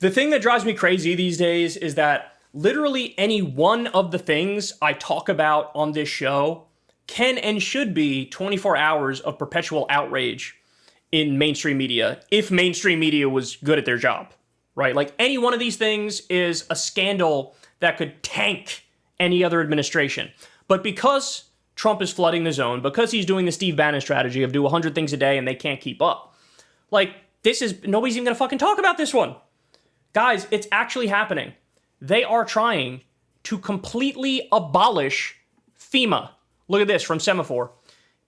The thing that drives me crazy these days is that literally any one of the things I talk about on this show can and should be 24 hours of perpetual outrage in mainstream media, if mainstream media was good at their job, right? Like any one of these things is a scandal that could tank any other administration. But because Trump is flooding the zone, because he's doing the Steve Bannon strategy of do 100 things a day and they can't keep up, like nobody's even gonna fucking talk about this one. Guys, it's actually happening. They are trying to completely abolish FEMA. Look at this from Semaphore.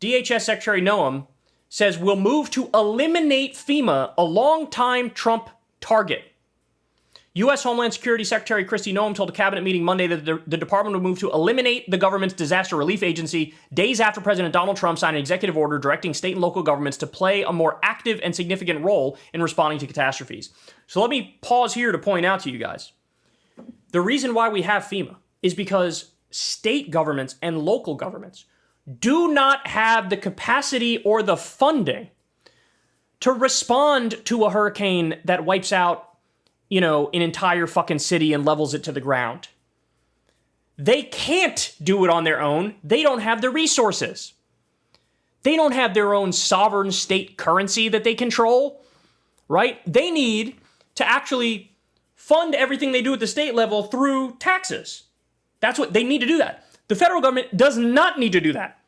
DHS Secretary Noam says we'll move to eliminate FEMA, a long-time Trump target. U.S. Homeland Security Secretary Kristi Noem told a cabinet meeting Monday that the department would move to eliminate the government's disaster relief agency days after President Donald Trump signed an executive order directing state and local governments to play a more active and significant role in responding to catastrophes. So let me pause here to point out to you guys. The reason why we have FEMA is because state governments and local governments do not have the capacity or the funding to respond to a hurricane that wipes out, an entire fucking city and levels it to the ground. They can't do it on their own. They don't have the resources. They don't have their own sovereign state currency that they control, right? They need to actually fund everything they do at the state level through taxes. That's what they need to do that. The federal government does not need to do that.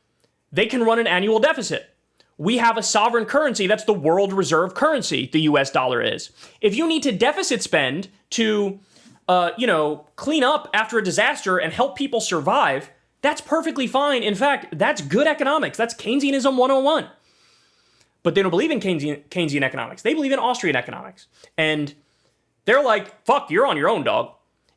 They can run an annual deficit. We have a sovereign currency. That's the world reserve currency, the US dollar is. If you need to deficit spend to, clean up after a disaster and help people survive, that's perfectly fine. In fact, that's good economics. That's Keynesianism 101. But they don't believe in Keynesian economics. They believe in Austrian economics. And they're like, fuck, you're on your own, dog.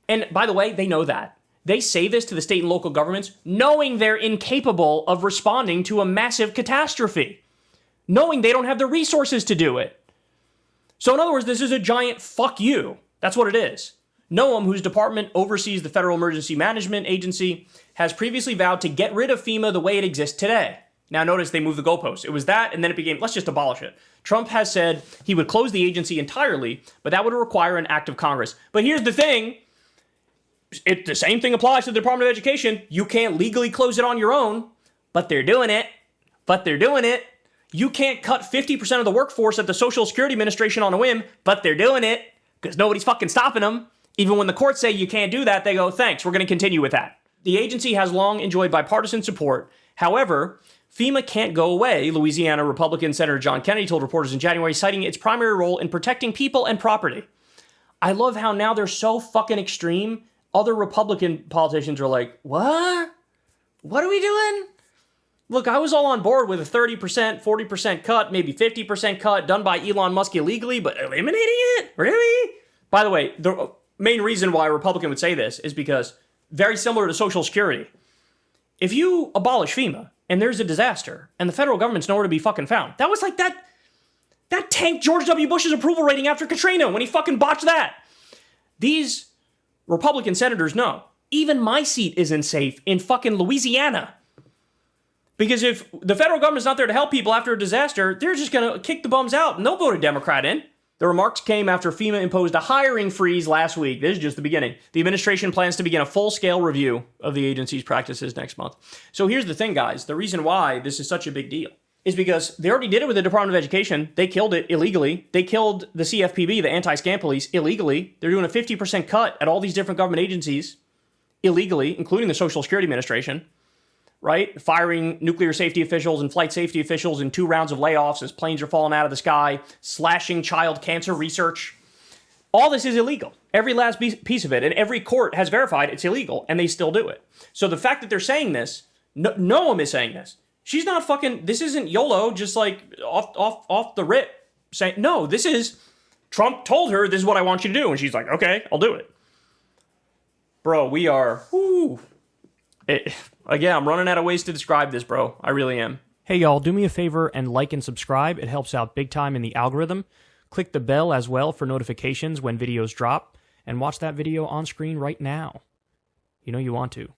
And by the way, they know that. They say this to the state and local governments knowing they're incapable of responding to a massive catastrophe, knowing they don't have the resources to do it. So in other words, this is a giant fuck you. That's what it is. Noam, whose department oversees the Federal Emergency Management Agency, has previously vowed to get rid of FEMA the way it exists today. Now notice they moved the goalposts. It was that, and then it became, let's just abolish it. Trump has said he would close the agency entirely, but that would require an act of Congress. But here's the thing. The same thing applies to the Department of Education. You can't legally close it on your own, but they're doing it. You can't cut 50% of the workforce at the Social Security Administration on a whim, but they're doing it because nobody's fucking stopping them. Even when the courts say you can't do that, they go, thanks, we're going to continue with that. The agency has long enjoyed bipartisan support. However, FEMA can't go away, Louisiana Republican Senator John Kennedy told reporters in January, citing its primary role in protecting people and property. I love how now they're so fucking extreme. Other Republican politicians are like, what? What are we doing? Look, I was all on board with a 30%, 40% cut, maybe 50% cut done by Elon Musk illegally, but eliminating it? Really? By the way, the main reason why a Republican would say this is because, very similar to Social Security, if you abolish FEMA and there's a disaster and the federal government's nowhere to be fucking found, that was like that tanked George W. Bush's approval rating after Katrina when he fucking botched that. These Republican senators know. Even my seat isn't safe in fucking Louisiana. Because if the federal government's not there to help people after a disaster, they're just going to kick the bums out and they'll vote a Democrat in. The remarks came after FEMA imposed a hiring freeze last week. This is just the beginning. The administration plans to begin a full-scale review of the agency's practices next month. So here's the thing, guys. The reason why this is such a big deal is because they already did it with the Department of Education. They killed it illegally. They killed the CFPB, the anti-scam police, illegally. They're doing a 50% cut at all these different government agencies illegally, including the Social Security Administration, right? Firing nuclear safety officials and flight safety officials in 2 rounds of layoffs as planes are falling out of the sky, slashing child cancer research. All this is illegal. Every last piece of it, and every court has verified it's illegal, and they still do it. So the fact that they're saying this, no one is saying this. She's not fucking, this isn't YOLO, just like off the rip saying, no, this is, Trump told her, this is what I want you to do. And she's like, okay, I'll do it. Bro, we are, again, I'm running out of ways to describe this, bro. I really am. Hey, y'all, do me a favor and like and subscribe. It helps out big time in the algorithm. Click the bell as well for notifications when videos drop. And watch that video on screen right now. You know you want to.